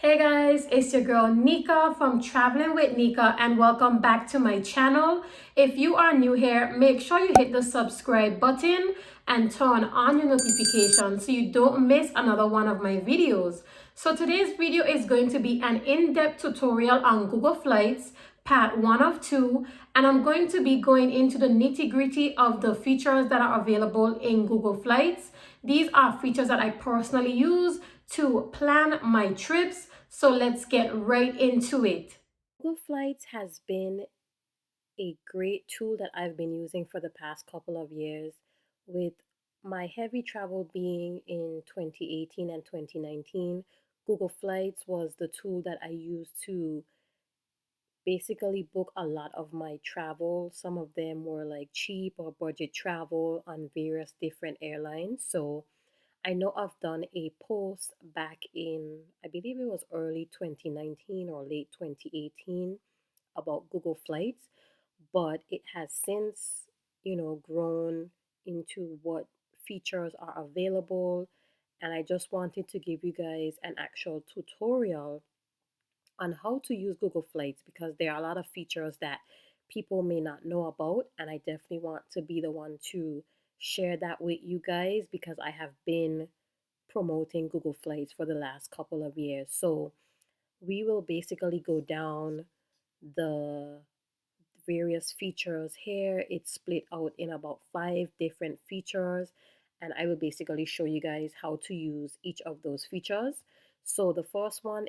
Hey guys, it's your girl Nika from Traveling with Nika and welcome back to my channel. If you are new here, make sure you hit the subscribe button and turn on your notifications so you don't miss another one of my videos. So today's video is going to be an in-depth tutorial on Google Flights, part 1 of 2, and I'm going to be going into the nitty-gritty of the features that are available in Google Flights. These are features that I personally use to plan my trips. So let's get right into it. Google Flights has been a great tool that I've been using for the past couple of years, with my heavy travel being in 2018 and 2019. Google Flights was the tool that I used to basically book a lot of my travel. Some of them were like cheap or budget travel on various different airlines. So I know I've done a post back in, I believe it was early 2019 or late 2018 about Google Flights, but it has since, grown into what features are available. And I just wanted to give you guys an actual tutorial on how to use Google Flights because there are a lot of features that people may not know about, and I definitely want to be the one to share that with you guys because I have been promoting Google Flights for the last couple of years. So we will basically go down the various features here. It's split out in about 5 different features, and I will basically show you guys how to use each of those features. So the first one,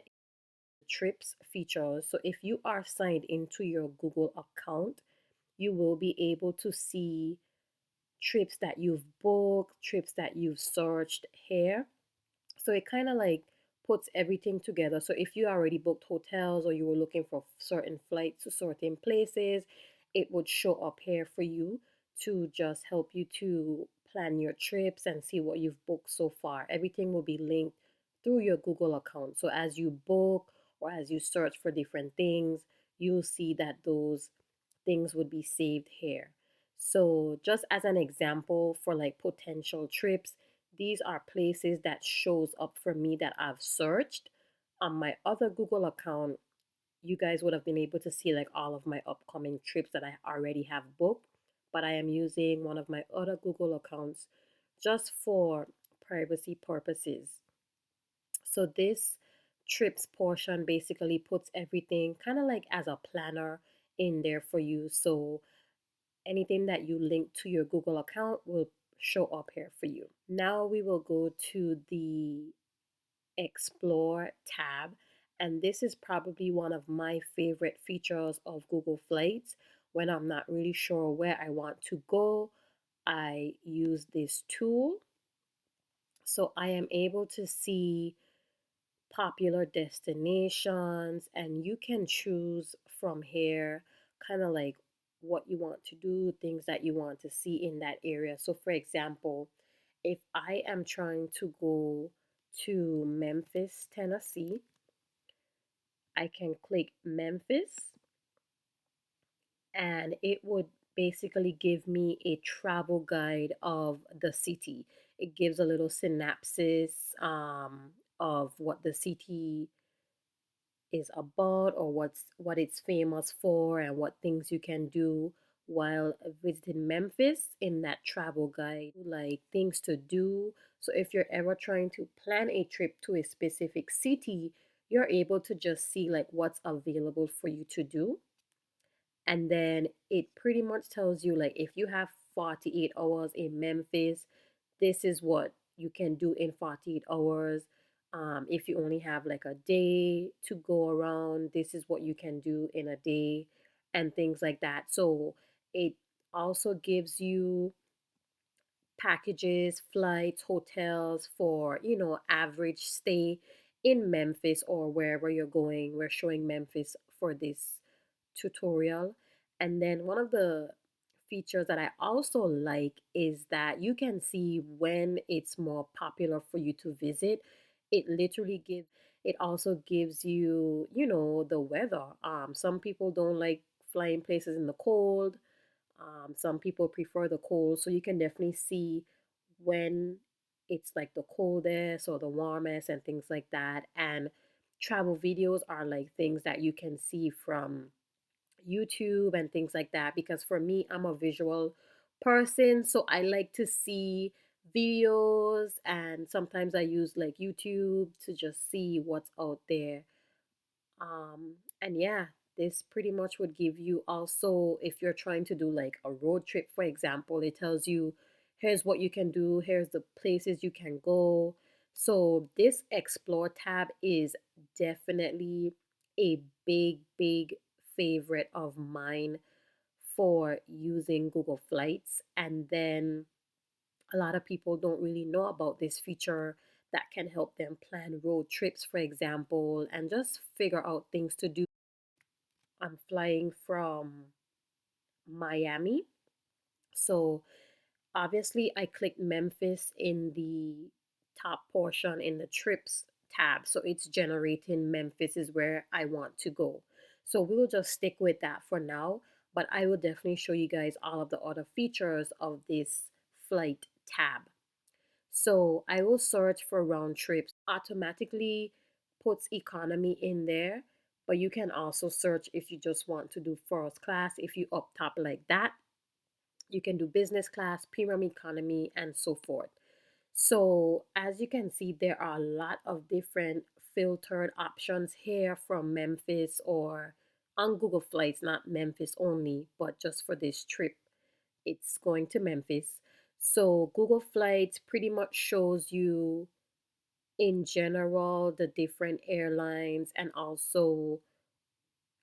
trips features. So if you are signed into your Google account, you will be able to see trips that you've booked, trips that you've searched here. So it kind of like puts everything together. So if you already booked hotels or you were looking for certain flights to certain places, it would show up here for you to just help you to plan your trips and see what you've booked so far. Everything will be linked through your Google account. So as you book or as you search for different things, you'll see that those things would be saved here. So just as an example for like potential trips, these are places that shows up for me that I've searched. On my other Google account, you guys would have been able to see like all of my upcoming trips that I already have booked, but I am using one of my other Google accounts just for privacy purposes. So this trips portion basically puts everything kind of like as a planner in there for you. So anything that you link to your Google account will show up here for you. Now we will go to the Explore tab, and this is probably one of my favorite features of Google Flights. When I'm not really sure where I want to go, I use this tool. So I am able to see popular destinations, and you can choose from here kind of like what you want to do, things that you want to see in that area. So for example, if I am trying to go to Memphis, Tennessee, I can click Memphis and it would basically give me a travel guide of the city. It gives a little synopsis of what the city is about or what it's famous for and what things you can do while visiting Memphis in that travel guide, like things to do. So if you're ever trying to plan a trip to a specific city, you're able to just see like what's available for you to do. And then it pretty much tells you like if you have 48 hours in Memphis, this is what you can do in 48 hours. If you only have like a day to go around, this is what you can do in a day and things like that. So it also gives you packages, flights, hotels for, average stay in Memphis or wherever you're going. We're showing Memphis for this tutorial. And then one of the features that I also like is that you can see when it's more popular for you to visit. It also gives you, the weather. Some people don't like flying places in the cold. Some people prefer the cold, so you can definitely see when it's like the coldest or the warmest and things like that, and travel videos are like things that you can see from YouTube and things like that, because for me, I'm a visual person, so I like to see videos, and sometimes I use like YouTube to just see what's out there. And yeah, this pretty much would give you also, if you're trying to do like a road trip, for example, it tells you here's what you can do, here's the places you can go. So this explore tab is definitely a big favorite of mine for using Google Flights. And then a lot of people don't really know about this feature that can help them plan road trips, for example, and just figure out things to do. I'm flying from Miami. So obviously, I clicked Memphis in the top portion in the trips tab. So it's generating Memphis is where I want to go. So we'll just stick with that for now. But I will definitely show you guys all of the other features of this flight tab. So I will search for round trips. Automatically puts economy in there, but you can also search if you just want to do first class. If you up top like that, you can do business class, premium economy, and so forth. So as you can see, there are a lot of different filtered options here from Memphis or on Google Flights, not Memphis only, but just for this trip it's going to Memphis. So Google Flights pretty much shows you in general the different airlines and also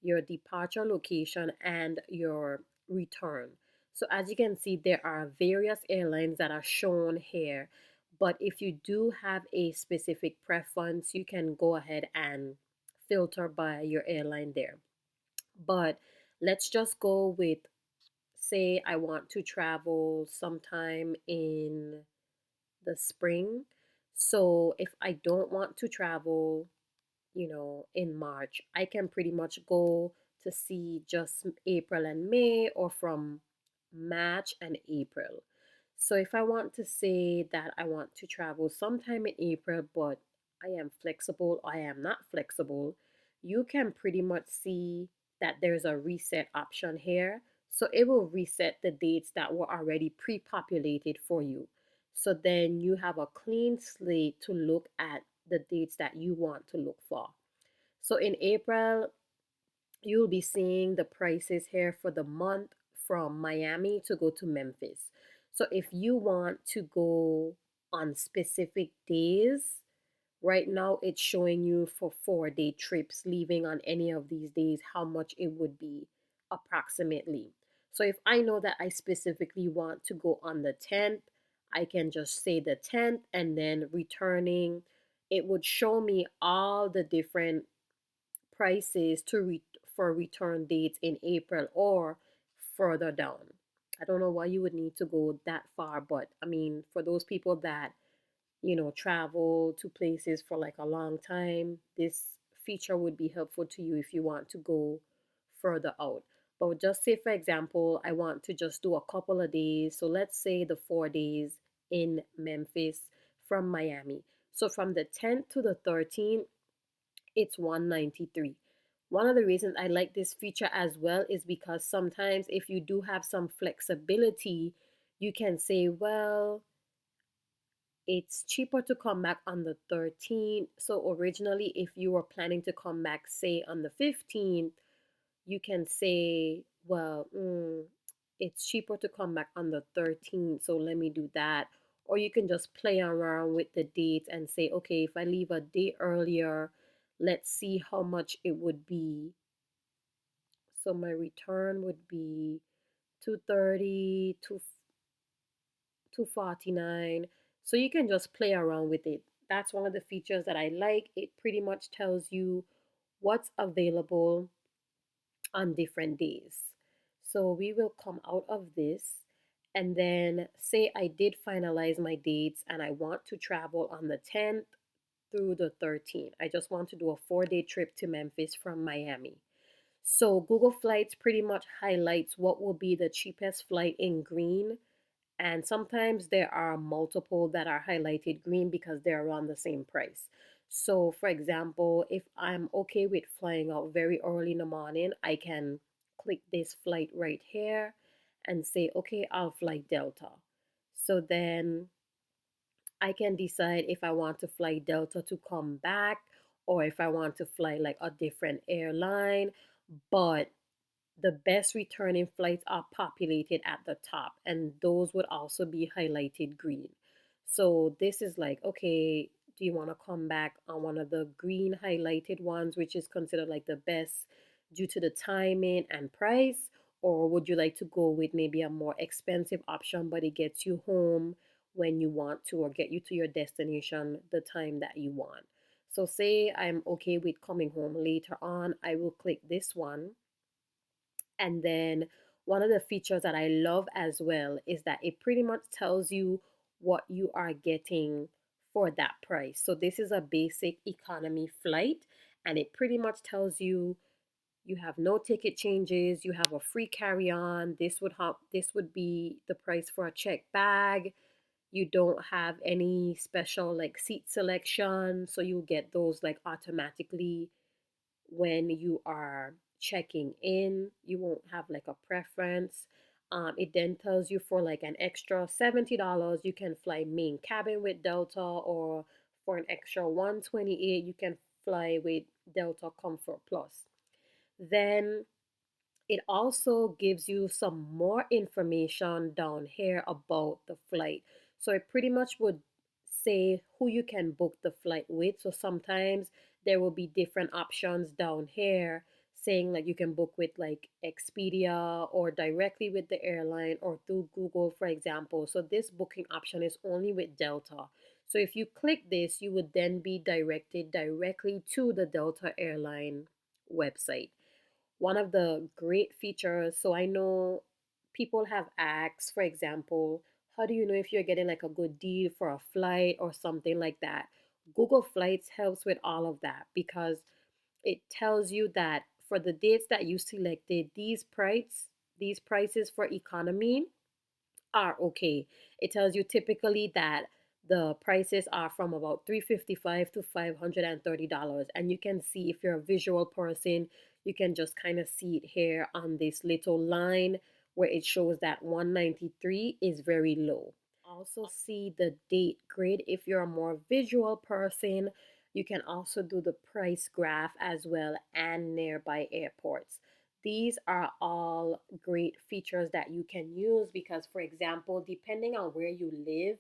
your departure location and your return. So as you can see, there are various airlines that are shown here. But if you do have a specific preference, you can go ahead and filter by your airline there. But let's just go with, say I want to travel sometime in the spring. So if I don't want to travel, in March, I can pretty much go to see just April and May, or from March and April. So if I want to say that I want to travel sometime in April, but I am flexible, I am not flexible, you can pretty much see that there's a reset option here. So it will reset the dates that were already pre-populated for you. So then you have a clean slate to look at the dates that you want to look for. So in April, you'll be seeing the prices here for the month from Miami to go to Memphis. So if you want to go on specific days, right now it's showing you for 4 day trips leaving on any of these days how much it would be approximately. So if I know that I specifically want to go on the 10th, I can just say the 10th and then returning. It would show me all the different prices for return dates in April or further down. I don't know why you would need to go that far, but I mean, for those people that, travel to places for like a long time, this feature would be helpful to you if you want to go further out. But just say, for example, I want to just do a couple of days. So let's say the 4 days in Memphis from Miami. So from the 10th to the 13th, it's 193. One of the reasons I like this feature as well is because sometimes if you do have some flexibility, you can say, well, it's cheaper to come back on the 13th. So originally, if you were planning to come back, say on the 15th, you can say, well, it's cheaper to come back on the 13th, so let me do that. Or you can just play around with the dates and say, okay, if I leave a day earlier, let's see how much it would be. So my return would be 230 to 249. So you can just play around with it. That's one of the features that I like. It pretty much tells you what's available on different days. So we will come out of this, and then say I did finalize my dates and I want to travel on the 10th through the 13th. I just want to do a 4 day trip to Memphis from Miami. So Google Flights pretty much highlights what will be the cheapest flight in green. And sometimes there are multiple that are highlighted green because they're around the same price. So, for example, if I'm okay with flying out very early in the morning, I can click this flight right here and say, okay, I'll fly Delta. So then I can decide if I want to fly Delta to come back or if I want to fly like a different airline. But the best returning flights are populated at the top, and those would also be highlighted green. So this is like, okay, do you want to come back on one of the green highlighted ones, which is considered like the best due to the timing and price? Or would you like to go with maybe a more expensive option, but it gets you home when you want to or get you to your destination the time that you want? So say I'm okay with coming home later on, I will click this one, and then one of the features that I love as well is that it pretty much tells you what you are getting for that price. So this is a basic economy flight, and it pretty much tells you you have no ticket changes, you have a free carry-on. This would be the price for a checked bag. You don't have any special like seat selection, so you get those like automatically when you are checking in. You won't have like a preference. It then tells you for like an extra $70 you can fly main cabin with Delta, or for an extra 128 you can fly with Delta Comfort Plus. Then it also gives you some more information down here about the flight. So it pretty much would say who you can book the flight with. So sometimes there will be different options down here saying like you can book with like Expedia or directly with the airline or through Google, for example. So this booking option is only with Delta. So if you click this, you would then be directed directly to the Delta airline website. One of the great features, so I know people have asked, for example, how do you know if you're getting like a good deal for a flight or something like that? Google Flights helps with all of that because it tells you that for the dates that you selected, these prices for economy are okay. It tells you typically that the prices are from about 355 to $530, and you can see if you're a visual person, you can just kind of see it here on this little line where it shows that 193 is very low. Also see the date grid. If you're a more visual person, you can also do the price graph as well and nearby airports. These are all great features that you can use because, for example, depending on where you live,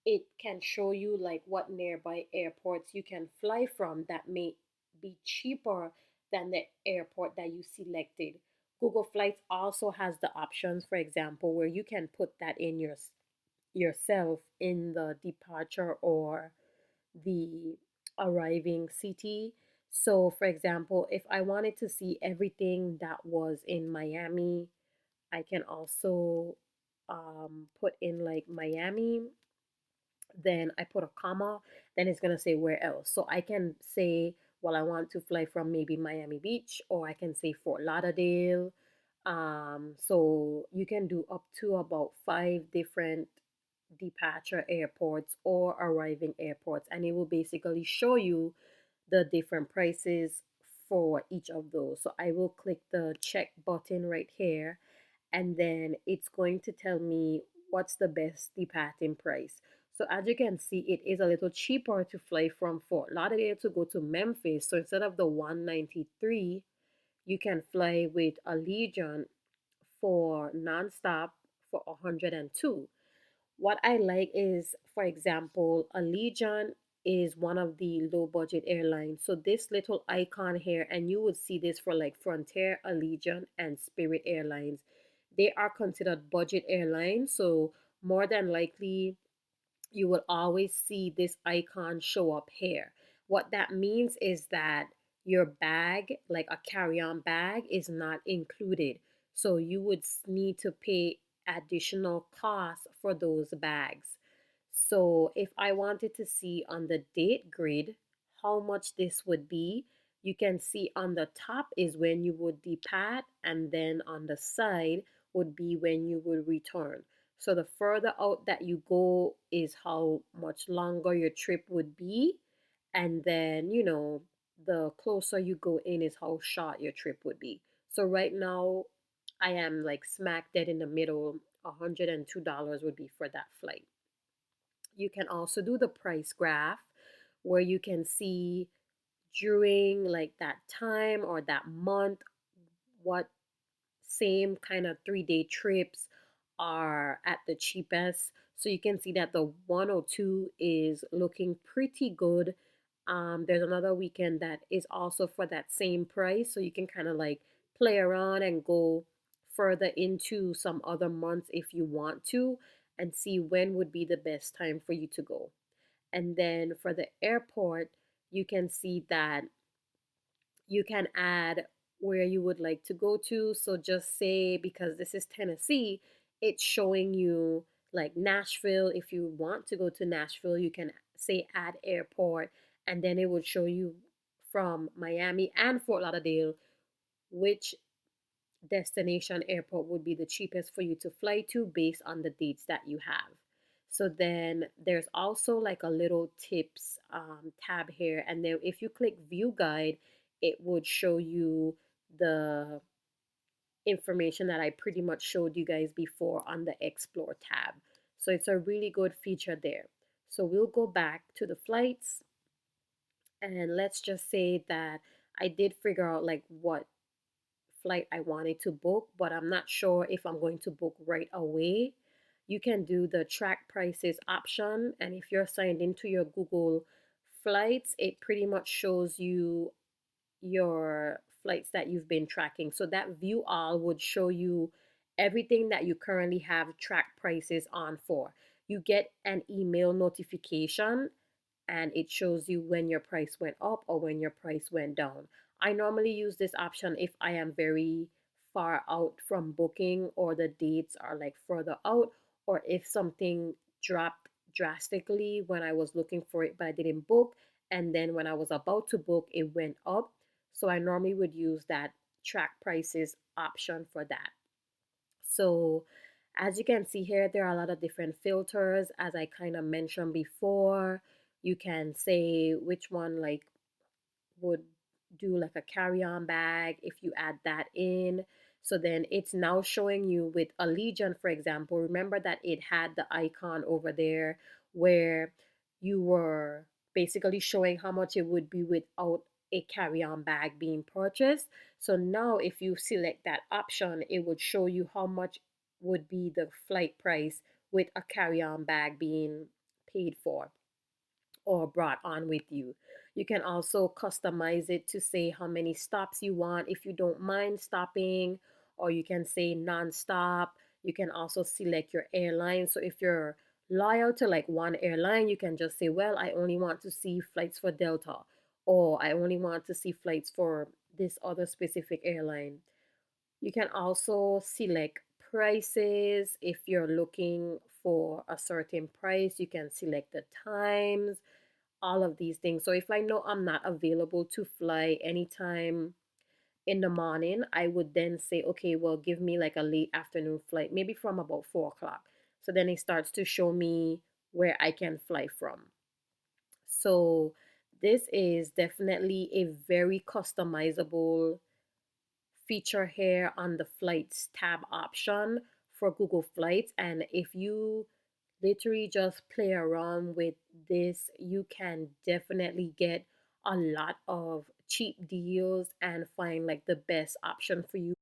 it can show you like what nearby airports you can fly from that may be cheaper than the airport that you selected. Google Flights also has the options, for example, where you can put that in yourself in the departure or the arriving city. So, for example, if I wanted to see everything that was in Miami, I can also put in like Miami, then I put a comma, then it's gonna say where else. So I can say, well, I want to fly from maybe Miami Beach, or I can say Fort Lauderdale. So you can do up to about 5 different departure airports or arriving airports, and it will basically show you the different prices for each of those. So I will click the check button right here, and then it's going to tell me what's the best departing price. So as you can see, it is a little cheaper to fly from Fort Lauderdale to go to Memphis. So instead of the 193, you can fly with Allegiant for nonstop for 102. What I like is, for example, Allegiant is one of the low budget airlines. So this little icon here, and you would see this for like Frontier, Allegiant, and Spirit Airlines. They are considered budget airlines. So more than likely, you will always see this icon show up here. What that means is that your bag, like a carry-on bag, is not included. So you would need to pay additional costs for those bags. So if I wanted to see on the date grid how much this would be, you can see on the top is when you would depart, and then on the side would be when you would return. So the further out that you go is how much longer your trip would be, And then, the closer you go in is how short your trip would be. So right now, I am like smack dead in the middle. $102 would be for that flight. You can also do the price graph where you can see during like that time or that month what same kind of 3 day trips are at the cheapest. So you can see that the 102 is looking pretty good. There's another weekend that is also for that same price. So you can kind of like play around and go further into some other months if you want to and see when would be the best time for you to go. And then for the airport, you can see that you can add where you would like to go to. So just say, because this is Tennessee, it's showing you like Nashville. If you want to go to Nashville, you can say add airport, and then it would show you from Miami and Fort Lauderdale which destination airport would be the cheapest for you to fly to based on the dates that you have. So then there's also like a little tips tab here. And then if you click view guide, it would show you the information that I pretty much showed you guys before on the explore tab. So it's a really good feature there. So we'll go back to the flights, and let's just say that I did figure out like what flight I wanted to book, but I'm not sure if I'm going to book right away. You can do the track prices option, and if you're signed into your Google Flights, it pretty much shows you your flights that you've been tracking. So that view all would show you everything that you currently have track prices on for. You get an email notification and it shows you when your price went up or when your price went down. I normally use this option if I am very far out from booking or the dates are like further out, or if something dropped drastically when I was looking for it but I didn't book, and then when I was about to book it went up. So I normally would use that track prices option for that. So as you can see here, there are a lot of different filters. As I kind of mentioned before, you can say which one like would do like a carry-on bag if you add that in. So then it's now showing you with Allegiant, for example. Remember that it had the icon over there where you were basically showing how much it would be without a carry-on bag being purchased. So now if you select that option, it would show you how much would be the flight price with a carry-on bag being paid for or brought on with you. You can also customize it to say how many stops you want if you don't mind stopping, or you can say non-stop. You can also select your airline. So if you're loyal to like one airline, you can just say, well, I only want to see flights for Delta, or I only want to see flights for this other specific airline. You can also select prices. If you're looking for a certain price, you can select the times, all of these things. So if I know I'm not available to fly anytime in the morning, I would then say, okay, well, give me like a late afternoon flight, maybe from about 4 o'clock. So then it starts to show me where I can fly from. So this is definitely a very customizable feature here on the flights tab option for Google Flights. And if you literally just play around with this, you can definitely get a lot of cheap deals and find like the best option for you.